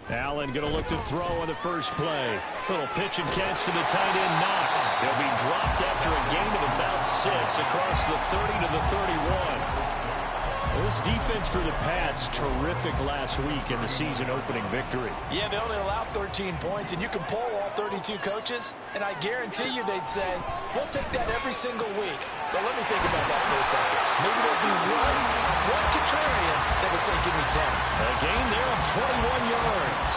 Allen going to look to throw on the first play. Little pitch and catch to the tight end, Knox. He'll be dropped after a gain of about 6 across the 30 to the 31. This defense for the Pats, terrific last week in the season-opening victory. Yeah, they only allowed 13 points, and you can poll all 32 coaches, and I guarantee you they'd say, we'll take that every single week. But let me think about that for a second. Maybe there'll be one contrarian that would say, give me 10. A gain there of 21 yards.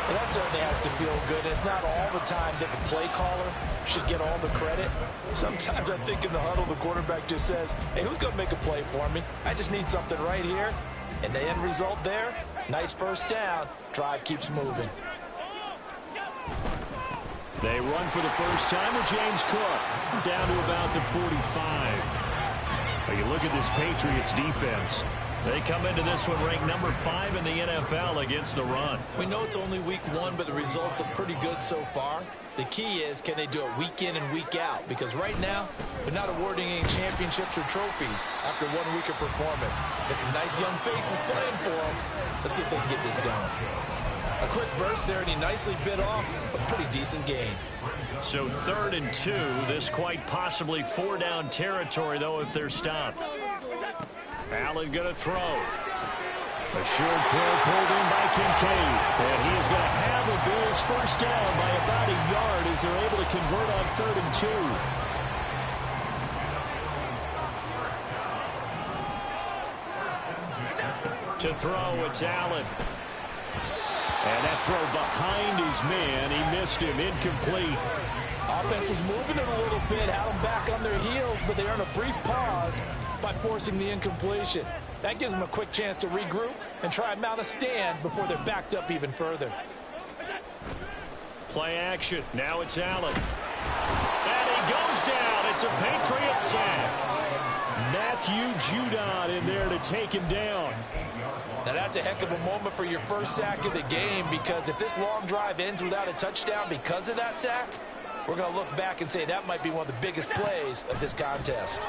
Well, that certainly has to feel good. It's not all the time that the play caller should get all the credit. Sometimes I think in the huddle, the quarterback just says, hey, who's going to make a play for me? I just need something right here. And the end result there, nice first down. Drive keeps moving. They run for the first time with James Cook down to about the 45. But you look at this Patriots defense. They come into this one ranked number 5 in the NFL against the run. We know it's only week 1, but the results look pretty good so far. The key is, can they do it week in and week out? Because right now, they're not awarding any championships or trophies after 1 week of performance. Got some nice young faces playing for them. Let's see if they can get this going. A quick burst there, and he nicely bit off a pretty decent gain. So 3rd and 2. This quite possibly 4-down territory, though, if they're stopped. Allen going to throw. A short throw pulled in by Kincaid. And he is going to have the Bills first down by about a yard as they're able to convert on 3rd and 2. To throw, it's Allen. And that throw behind his man. He missed him. Incomplete. Offense was moving it a little bit, had them back on their heels, but they earned a brief pause by forcing the incompletion. That gives them a quick chance to regroup and try and mount a stand before they're backed up even further. Play action. Now it's Allen. And he goes down. It's a Patriot sack. Matthew Judon in there to take him down. Now that's a heck of a moment for your first sack of the game, because if this long drive ends without a touchdown because of that sack, we're going to look back and say that might be one of the biggest plays of this contest.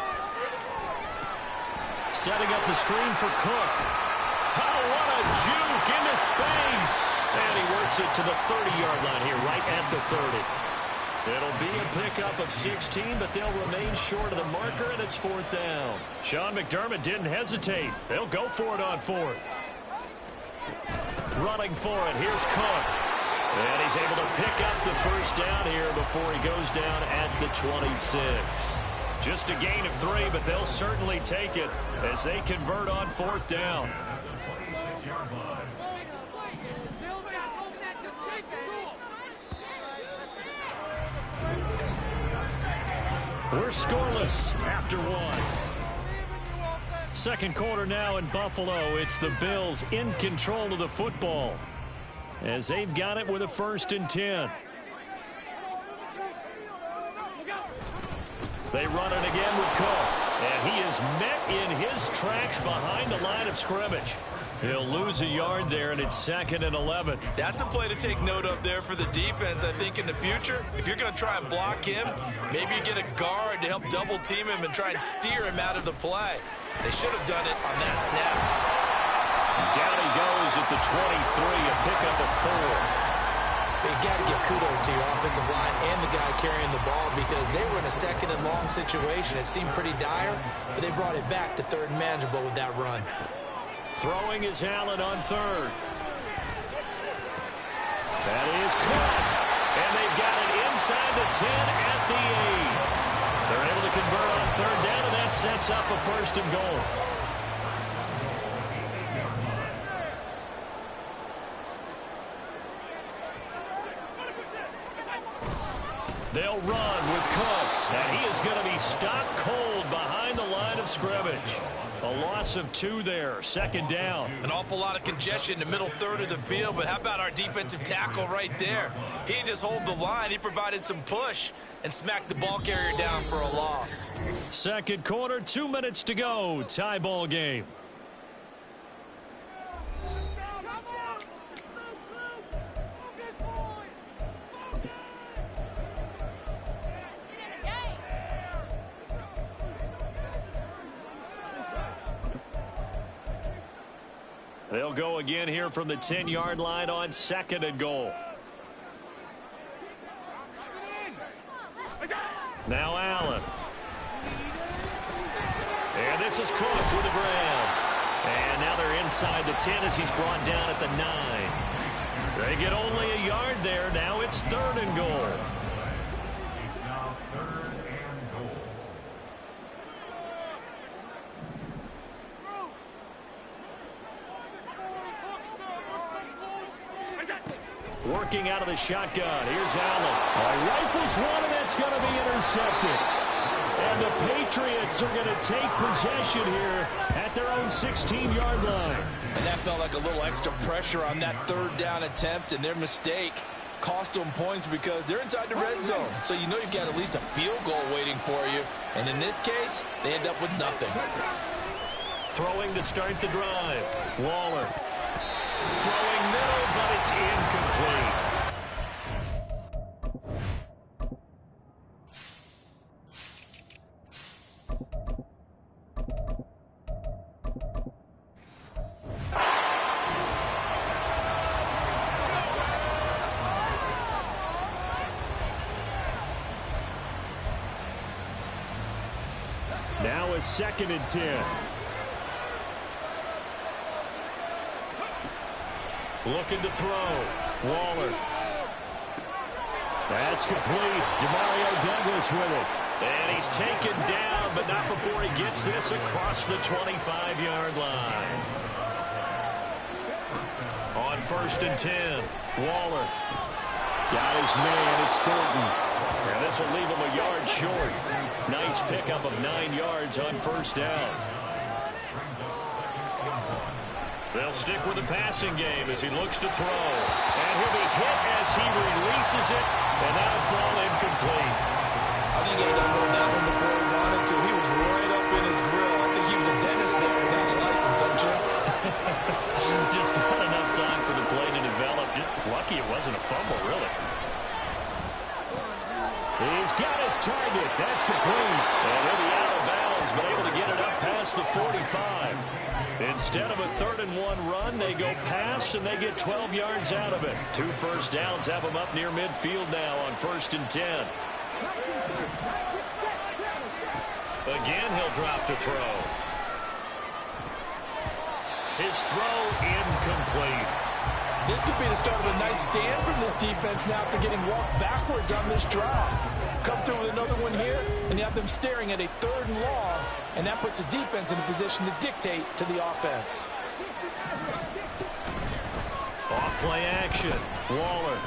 Setting up the screen for Cook. Oh, what a juke into space. And he works it to the 30-yard line here, right at the 30. It'll be a pickup of 16, but they'll remain short of the marker, and it's 4th down. Sean McDermott didn't hesitate. They'll go for it on 4th. Running for it. Here's Cook. And he's able to pick up the first down here before he goes down at the 26. Just a gain of 3, but they'll certainly take it as they convert on 4th down. We're scoreless after 1. Second quarter now in Buffalo. It's the Bills in control of the football as they've got it with a 1st and 10. They run it again with Cook, and he is met in his tracks behind the line of scrimmage. He'll lose a yard there, and it's 2nd and 11. That's a play to take note of there for the defense. I think in the future, if you're going to try and block him, maybe you get a guard to help double team him and try and steer him out of the play. They should have done it on that snap. Down he goes at the 23, a pickup of 4. But you got to give kudos to your offensive line and the guy carrying the ball, because they were in a 2nd and long situation. It seemed pretty dire, but they brought it back to 3rd and manageable with that run. Throwing is Allen on 3rd. That is Cook. And they've got it inside the 10 at the 8. They're able to convert on 3rd down, and that sets up a 1st and goal. They'll run with Cook, and he is going to be stopped cold behind the line of scrimmage. A loss of 2 there, 2nd down. An awful lot of congestion in the middle 3rd of the field, but how about our defensive tackle right there? He didn't just hold the line, he provided some push and smacked the ball carrier down for a loss. Second quarter, 2 minutes to go, tie ball game. They'll go again here from the 10-yard line on 2nd and goal. Now Allen. And this is Cook with the grab. And now they're inside the 10 as he's brought down at the 9. They get only a yard there. Now it's 3rd and goal. Working out of the shotgun. Here's Allen. Rifles one, and that's going to be intercepted. And the Patriots are going to take possession here at their own 16-yard line. And that felt like a little extra pressure on that 3rd down attempt, and their mistake cost them points because they're inside the red zone. So you know you've got at least a field goal waiting for you. And in this case, they end up with nothing. Throwing to start the drive. Waller. Throwing middle, but it's incomplete. Now a 2nd and 10. Looking to throw. Waller. That's complete. Demario Douglas with it. And he's taken down, but not before he gets this across the 25-yard line. On 1st and 10. Waller. Got his man. It's Thornton. And this will leave him a yard short. Nice pickup of 9 yards on 1st down. They'll stick with the passing game as he looks to throw. And he'll be hit as he releases it. And that'll fall incomplete. I think he got that one before he wanted to. He was right up in his grill. I think he was a dentist there without a license, don't you? Just not enough time for the play to develop. Just lucky it wasn't a fumble, really. He's got his target. That's complete. And he'll be out of bounds, but able to get it up past the 45. Instead of a 3rd and 1 run, they go pass, and they get 12 yards out of it. 2 first downs have them up near midfield now on 1st and 10. Again, he'll drop to throw. His throw incomplete. This could be the start of a nice stand from this defense now after getting walked backwards on this drive. Come through with another one here, and you have them staring at a 3rd and long, and that puts the defense in a position to dictate to the offense. Off play action. Waller.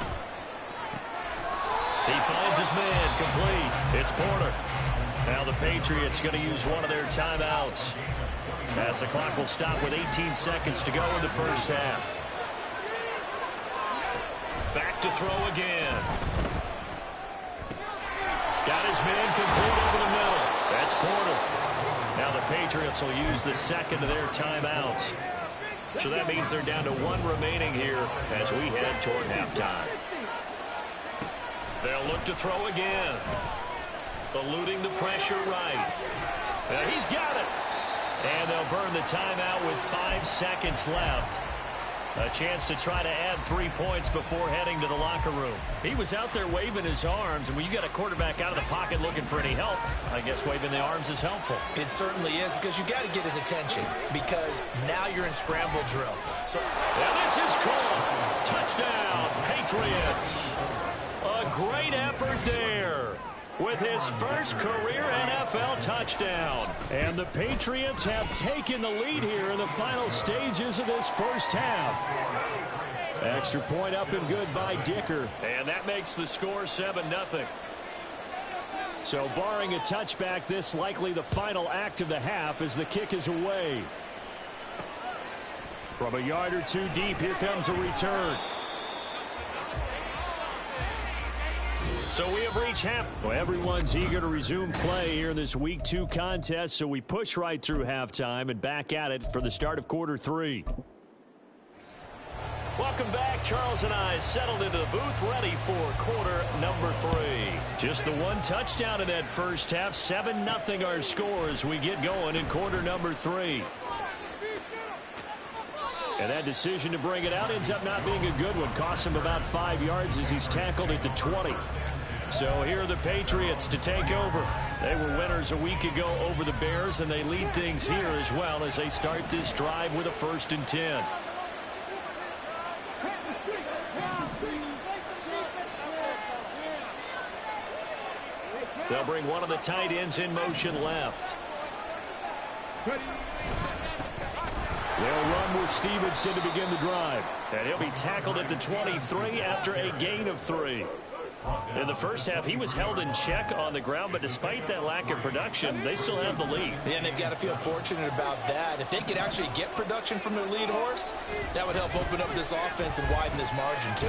He finds his man. Complete. It's Porter. Now the Patriots going to use one of their timeouts as the clock will stop with 18 seconds to go in the 1st half. Back to throw again. Got his man complete over the middle. That's Porter. Now the Patriots will use the 2nd of their timeouts. So that means they're down to 1 remaining here as we head toward halftime. They'll look to throw again. Eluding the pressure right. Now he's got it. And they'll burn the timeout with 5 seconds left. A chance to try to add 3 points before heading to the locker room. He was out there waving his arms, and when you got a quarterback out of the pocket looking for any help, I guess waving the arms is helpful. It certainly is, because you got to get his attention, because now you're in scramble drill. So, and this is called touchdown, Patriots. A great effort there with his first career NFL touchdown. And the Patriots have taken the lead here in the final stages of this 1st half. Extra point up and good by Dicker. And that makes the score 7-0. So barring a touchback, this likely the final act of the half as the kick is away. From a yard or 2 deep, here comes a return. So we have reached half. Well, everyone's eager to resume play here in this Week 2 contest, so we push right through halftime and back at it for the start of quarter 3. Welcome back. Charles and I settled into the booth ready for quarter number 3. Just the 1 touchdown in that 1st half. 7-0 our score as we get going in quarter number 3. And that decision to bring it out ends up not being a good one. Costs him about 5 yards as he's tackled at the 20. So here are the Patriots to take over. They were winners a week ago over the Bears, and they lead things here as well as they start this drive with a 1st and 10. They'll bring one of the tight ends in motion left. They'll run with Stevenson to begin the drive. And he'll be tackled at the 23 after a gain of 3. In the first half, he was held in check on the ground, but despite that lack of production, they still have the lead. Yeah, and they've got to feel fortunate about that. If they could actually get production from their lead horse, that would help open up this offense and widen this margin, too.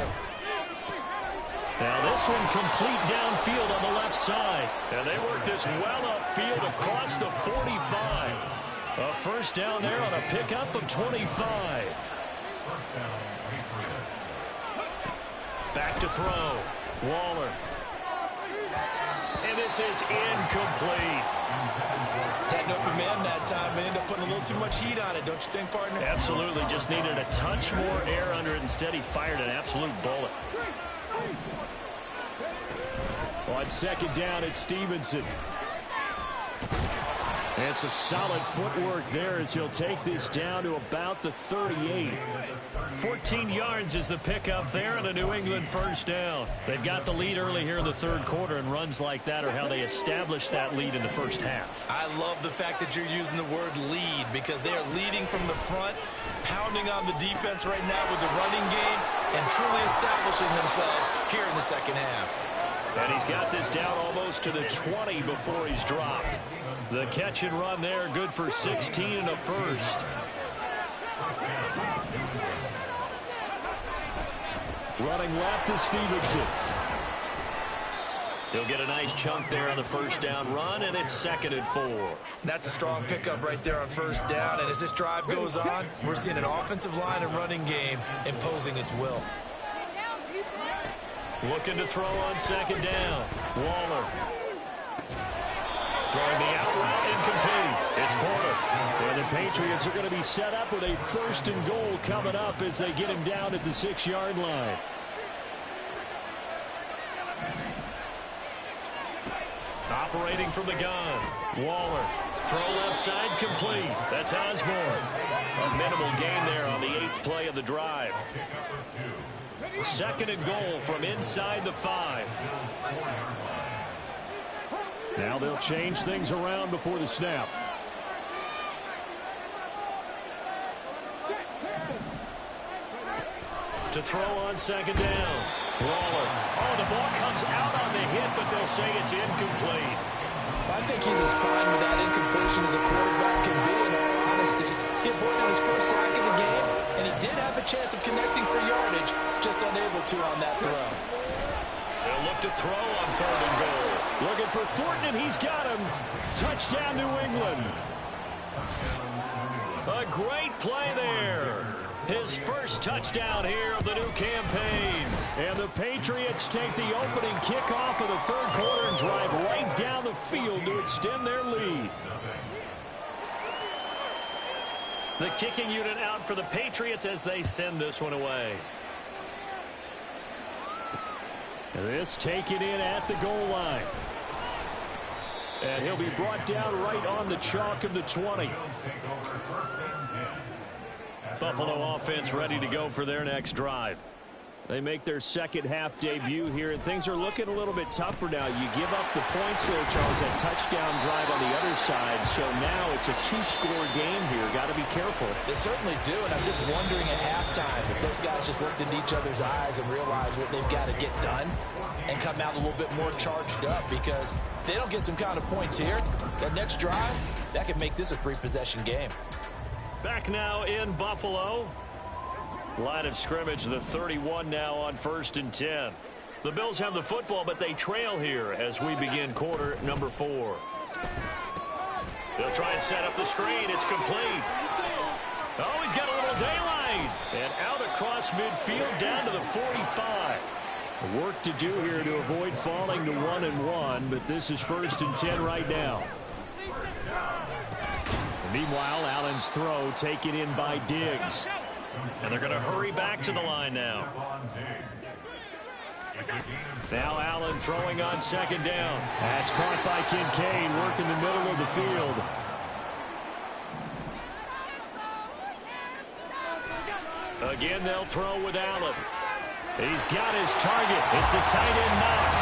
Now this one complete downfield on the left side. And they work this well upfield across the 45. A 1st down there on a pickup of 25. Back to throw. Waller. And this is incomplete. Had an open man that time, but ended up putting a little too much heat on it, don't you think, partner? Absolutely. Just needed a touch more air under it. Instead, he fired an absolute bullet. On 2nd down, it's Stevenson. And some solid footwork there as he'll take this down to about the 38. 14 yards is the pickup there and a New England 1st down. They've got the lead early here in the 3rd quarter, and runs like that are how they establish that lead in the 1st half. I love the fact that you're using the word lead because they are leading from the front, pounding on the defense right now with the running game, and truly establishing themselves here in the 2nd half. And he's got this down almost to the 20 before he's dropped. The catch and run there, good for 16 and a 1st. Running left is Stevenson. He'll get a nice chunk there on the 1st down run, and it's 2nd and 4. That's a strong pickup right there on 1st down, and as this drive goes on, we're seeing an offensive line and running game imposing its will. Looking to throw on 2nd down. Waller. Throwing the out route, incomplete. It's Porter. And the Patriots are going to be set up with a 1st and goal coming up as they get him down at the 6-yard line. Operating from the gun. Waller. Throw left side, complete. That's Osborne. A minimal gain there on the 8th play of the drive. 2nd and goal from inside the 5. Now they'll change things around before the snap. To throw on 2nd down. Waller. Oh, the ball comes out on the hit, but they'll say it's incomplete. I think he's as fine with that incompletion as a quarterback can be, in all honesty. He avoided his 1st sack of the game, and he did have a chance of connecting for yardage, just unable to on that throw. They'll look to throw on 3rd and goal. Looking for Thornton, and he's got him. Touchdown, New England. A great play there. His 1st touchdown here of the new campaign. And the Patriots take the opening kickoff of the 3rd quarter and drive right down the field to extend their lead. The kicking unit out for the Patriots as they send this one away. This taken in at the goal line. And he'll be brought down right on the chalk of the 20. Buffalo offense ready to go for their next drive. They make their 2nd half debut here, and things are looking a little bit tougher now. You give up the points there, Charles, that touchdown drive on the other side. So now it's a 2-score game here. Got to be careful. They certainly do, and I'm just wondering at halftime if those guys just looked into each other's eyes and realized what they've got to get done and come out a little bit more charged up, because if they don't get some kind of points here, that next drive, that could make this a 3-possession game. Back now in Buffalo. Line of scrimmage, the 31 now on 1st and 10. The Bills have the football, but they trail here as we begin quarter number 4. They'll try and set up the screen. It's complete. Oh, he's got a little daylight. And out across midfield down to the 45. Work to do here to avoid falling to 1-1, but this is 1st and 10 right now. Meanwhile, Allen's throw taken in by Diggs. And they're going to hurry back to the line now. Now Allen throwing on second down. That's caught by Kincaid, working the middle of the field. Again, they'll throw with Allen. He's got his target. It's the tight end Knox.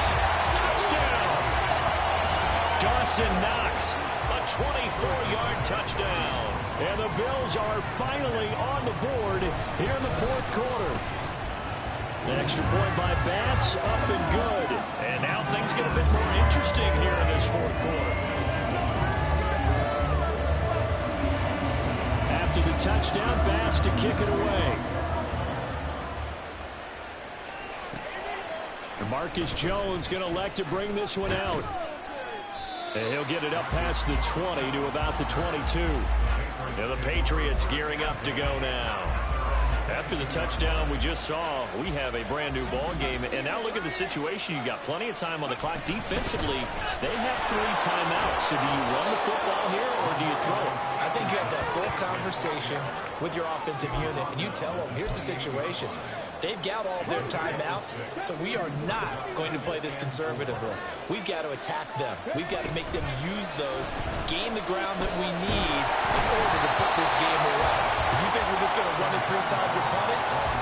Touchdown! Dawson Knox, a 24-yard touchdown. And the Bills are finally on the board here in the fourth quarter. The extra point by Bass, up and good. And now things get a bit more interesting here in this fourth quarter. After the touchdown, Bass to kick it away. Marcus Jones going to elect to bring this one out. And he'll get it up past the 20 to about the 22. And the Patriots gearing up to go now. After the touchdown we just saw, we have a brand new ball game. And now look at the situation. You've got plenty of time on the clock. Defensively, they have 3 timeouts. So do you run the football here or do you throw it? I think you have that full conversation with your offensive unit, and you tell them, here's the situation. They've got all their timeouts, so we are not going to play this conservatively. We've got to attack them. We've got to make them use those, gain the ground that we need in order to put this game away. If you think we're just going to run it 3 times and punt it,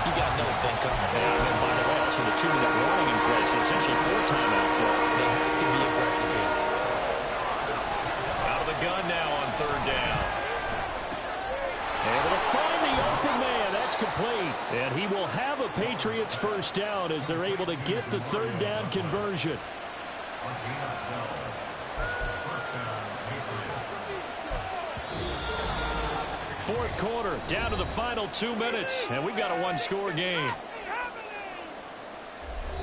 you got another thing coming. And by the way, also the 2-minute warning in place, so essentially 4 timeouts there. They have to be aggressive here. Out of the gun now on third down. Able to find the open man. That's complete. And he will have a Patriots first down as they're able to get the third down conversion. Fourth quarter, down to the final 2 minutes. And we've got a 1-score game.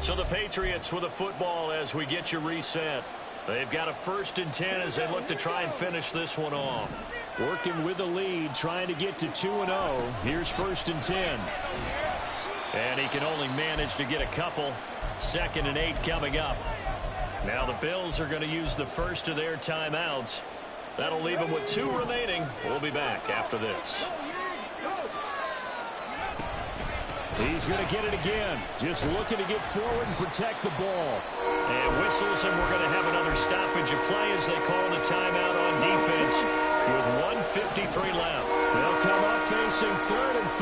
So the Patriots with a football as we get you reset. They've got a 1st and 10 as they look to try and finish this one off. Working with the lead, trying to get to 2-0. Here's 1st and 10. And he can only manage to get a couple. 2nd and 8 coming up. Now the Bills are going to use the first of their timeouts. That'll leave them with 2 remaining. We'll be back after this. He's going to get it again. Just looking to get forward and protect the ball. And whistles, and we're going to have another stoppage of play as they call the timeout on defense with 1:53 left. They'll come up facing 3rd and 5.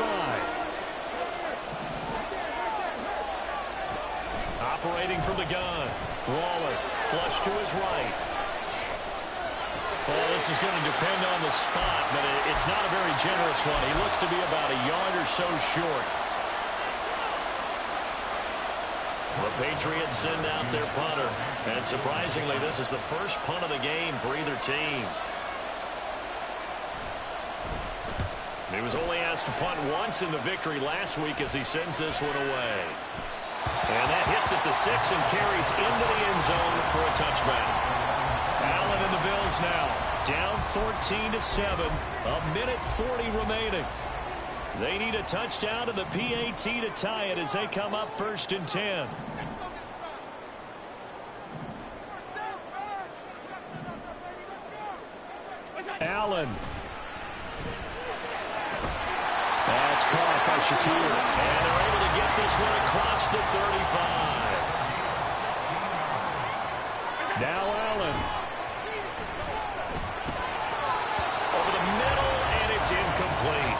Operating from the gun. Waller, flush to his right. Well, this is going to depend on the spot, but it's not a very generous one. He looks to be about a yard or so short. The Patriots send out their punter. And surprisingly, this is the first punt of the game for either team. He was only asked to punt once in the victory last week as he sends this one away. And that hits at the 6 and carries into the end zone for a touchback. Allen and the Bills now down 14-7. 1:40 remaining. They need a touchdown to the PAT to tie it as they come up 1st and 10. Allen. That's caught by Shakir. And they're able to get this one across the 35. Now Allen. Over the middle, and it's incomplete.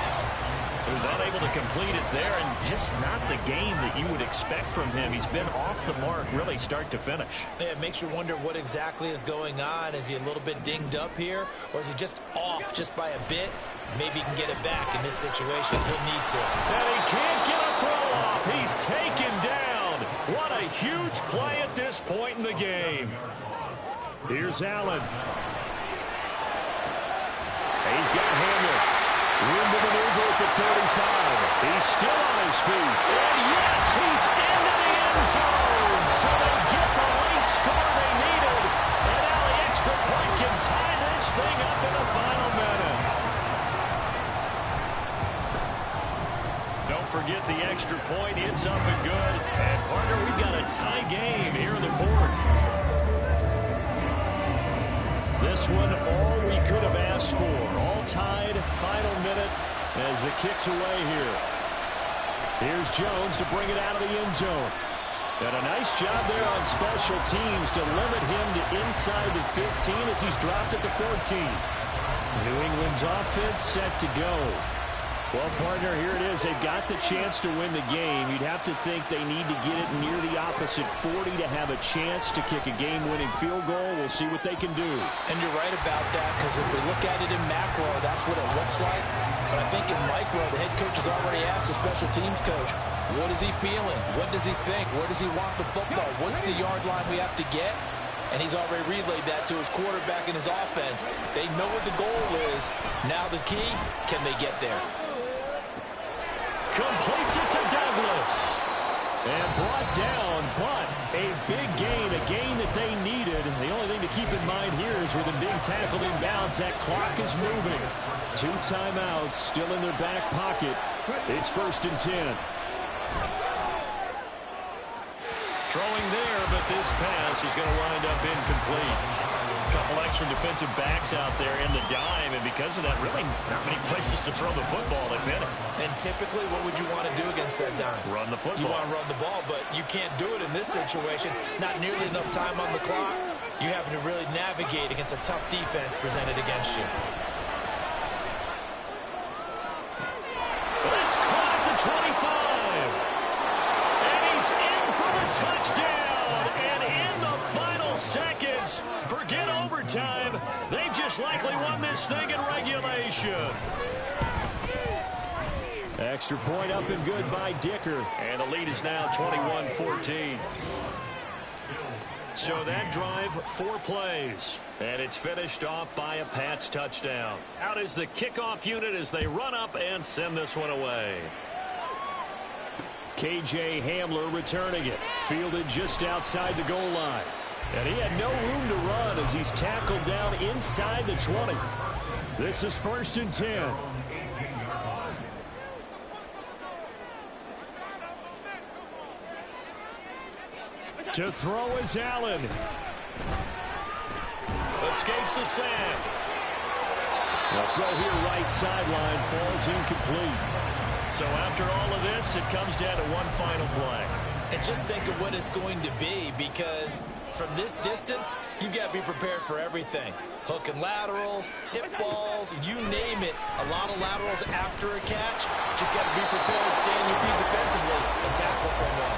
He was unable to complete it there, and just not the game that you would expect from him. He's been off the mark really start to finish. Yeah, it makes you wonder what exactly is going on. Is he a little bit dinged up here, or is he just off just by a bit? Maybe he can get it back in this situation. He'll need to. And he can't get a throw off. He's taken down. What a huge play at this point in the game. Here's Allen. He's got Hamler. Room to maneuver at the 35. He's still on his feet. And yes, he's into the end zone. So they get the late score they needed. And now the extra point can tie this thing up in the final minute. Don't forget the extra point. It's up and good. And partner, we've got a tie game here in the 4th. This one, all we could have asked for. All tied, final minute. as the kick's away here. Here's Jones to bring it out of the end zone. And a nice job there on special teams to limit him to inside the 15 as he's dropped at the 14. New England's offense set to go. Well, partner, here it is. They've got the chance to win the game. You'd have to think they need to get it near the opposite 40 to have a chance to kick a game-winning field goal. We'll see what they can do. And you're right about that, because if we look at it in macro, that's what it looks like. But I think in micro, the head coach has already asked the special teams coach, what is he feeling? What does he think? Where does he want the football? What's the yard line we have to get? And he's already relayed that to his quarterback and his offense. They know what the goal is. Now the key, can they get there? Completes it to Douglas. And brought down, but a big gain, a gain that they needed. The only thing to keep in mind here is with him being tackled in bounds, that clock is moving. 2 timeouts still in their back pocket. It's 1st and 10. Throwing there, but this pass is going to wind up incomplete. A couple extra defensive backs out there in the dime, and because of that, really not many places to throw the football, if any. And typically, what would you want to do against that dime? Run the football. You want to run the ball, but you can't do it in this situation. Not nearly enough time on the clock. You having to really navigate against a tough defense presented against you. It's caught at the 25. And he's in for the touchdown. And in the final seconds, forget overtime. They just likely won this thing in regulation. Extra point up and good by Dicker. And the lead is now 21-14. So that drive, 4 plays. And it's finished off by a Pats touchdown. Out is the kickoff unit as they run up and send this one away. K.J. Hamler returning it. Fielded just outside the goal line. And he had no room to run as he's tackled down inside the 20. This is 1st and 10. To throw is Allen. Escapes the sack. The throw here right sideline falls incomplete. So after all of this, it comes down to one final play. And just think of what it's going to be, because from this distance, you've got to be prepared for everything. Hook and laterals, tip balls, you name it. A lot of laterals after a catch. Just got to be prepared, stay on your feet defensively, and tackle someone.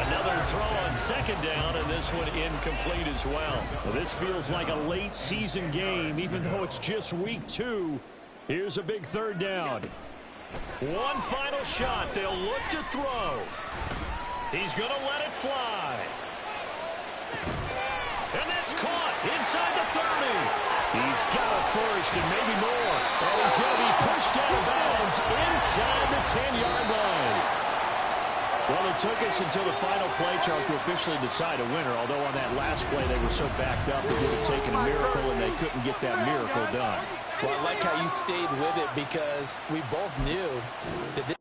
Another throw on 2nd down, and this one incomplete as well. This feels like a late season game, even though it's just week 2. Here's a big 3rd down. One final shot. They'll look to throw. He's going to let it fly. And that's caught inside the 30. He's got a first and maybe more. And he's going to be pushed out of bounds inside the 10-yard line. Well, it took us until the final play, Charles, to officially decide a winner, although on that last play they were so backed up it would have taken a miracle, and they couldn't get that miracle done. Well, I like how you stayed with it, because we both knew that this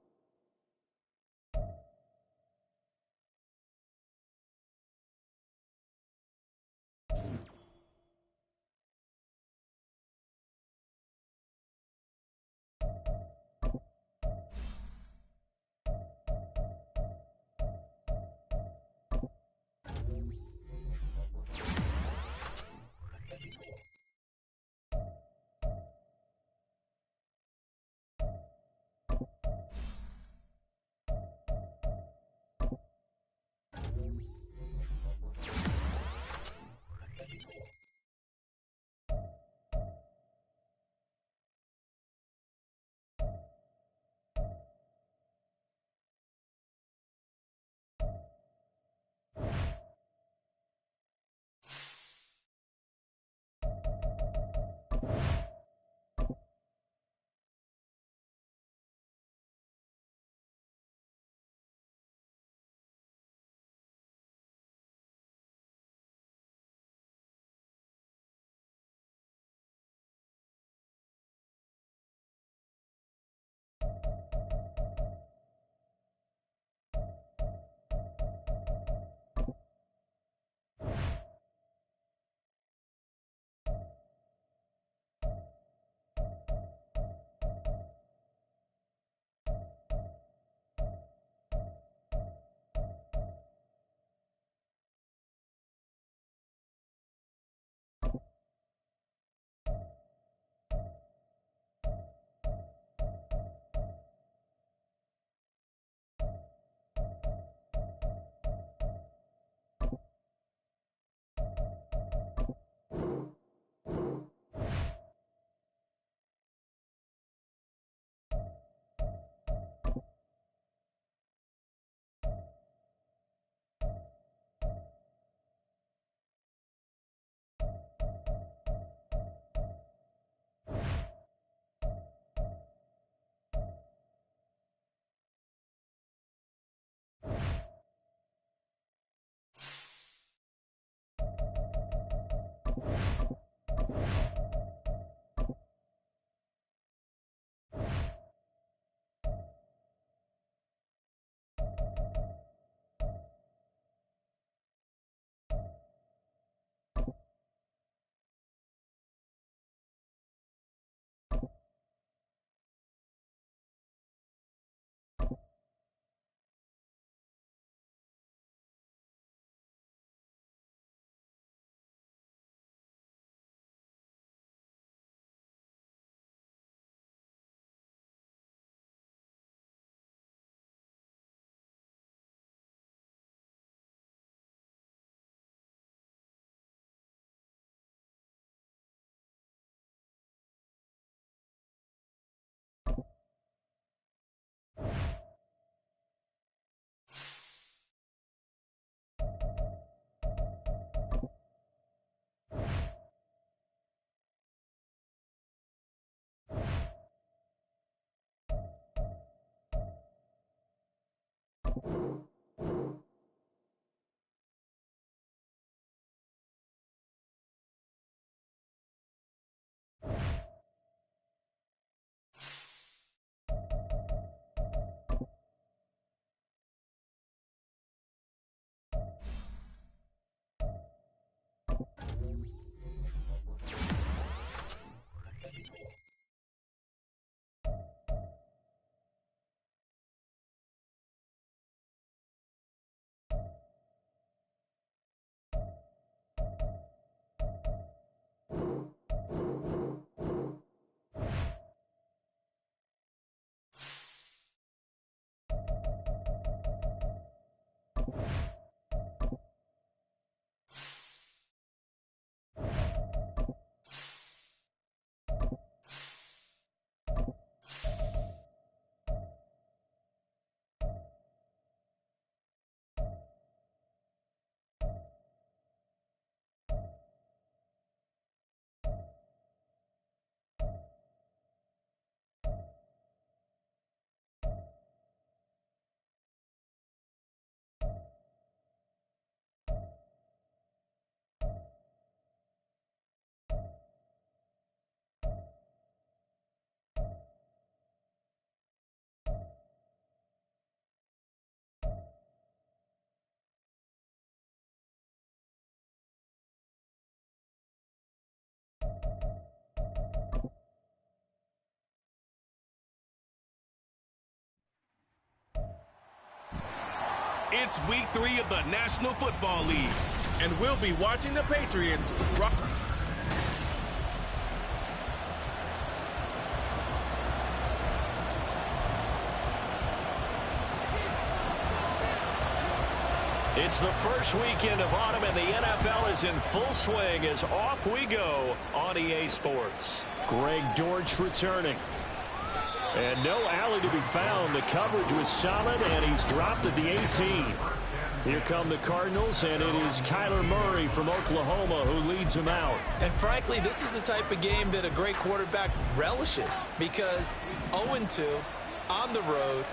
It's week 3 of the National Football League, and we'll be watching the Patriots rock. It's the first weekend of autumn, and the NFL is in full swing as off we go on EA Sports. Greg Dortch returning. And no alley to be found. The coverage was solid, and he's dropped at the 18. Here come the Cardinals, and it is Kyler Murray from Oklahoma who leads him out. And frankly, this is the type of game that a great quarterback relishes, because 0-2 on the road,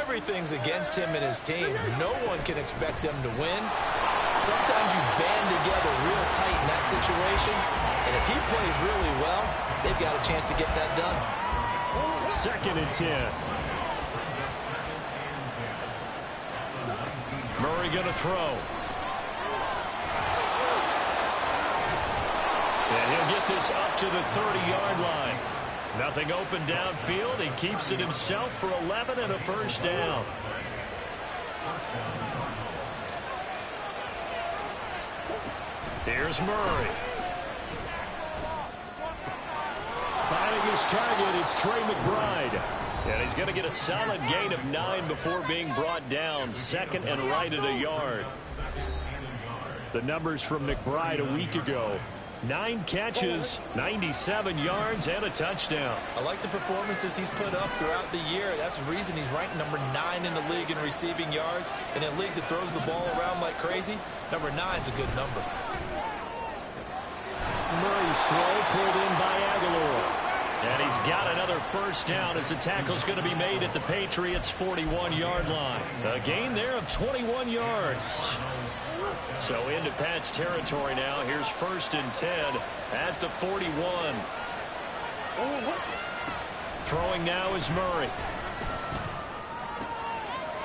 everything's against him and his team. No one can expect them to win. Sometimes you band together real tight in that situation, and if he plays really well, they've got a chance to get that done. 2nd and 10. Murray going to throw. And he'll get this up to the 30-yard line. Nothing open downfield. He keeps it himself for 11 and a first down. Here's Murray. Finding his target, it's Trey McBride. And he's going to get a solid gain of 9 before being brought down. 2nd and right of the yard. The numbers from McBride a week ago. 9 catches, 97 yards, and a touchdown. I like the performances he's put up throughout the year. That's the reason he's ranked number 9 in the league in receiving yards. In a league that throws the ball around like crazy, number 9's a good number. Murray's throw pulled in by Aguilar. And he's got another first down as the tackle's going to be made at the Patriots' 41-yard line. A gain there of 21 yards. So into Pat's territory now. Here's 1st and 10 at the 41. Throwing now is Murray.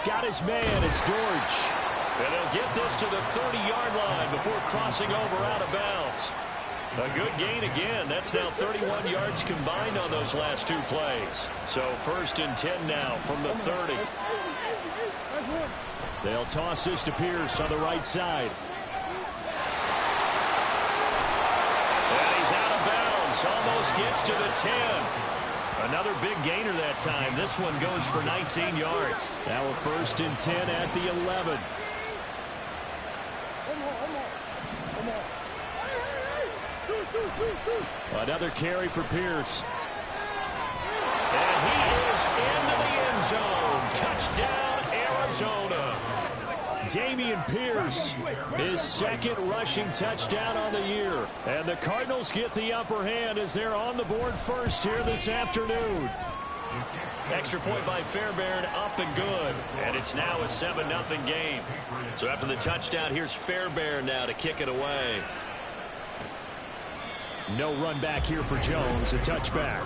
Got his man. It's Dortch. And they'll get this to the 30-yard line before crossing over out of bounds. A good gain again. That's now 31 yards combined on those last 2 plays. So 1st and 10 now from the 30. They'll toss this to Pierce on the right side. And he's out of bounds. Almost gets to the 10. Another big gainer that time. This one goes for 19 yards. Now a 1st and 10 at the 11. Another carry for Pierce. And he is into the end zone. Touchdown, Arizona. Dameon Pierce, his 2nd rushing touchdown on the year. And the Cardinals get the upper hand as they're on the board first here this afternoon. Extra point by Fairbairn, up and good. And it's now a 7-0 game. So after the touchdown, here's Fairbairn now to kick it away. No run back here for Jones, a touchback.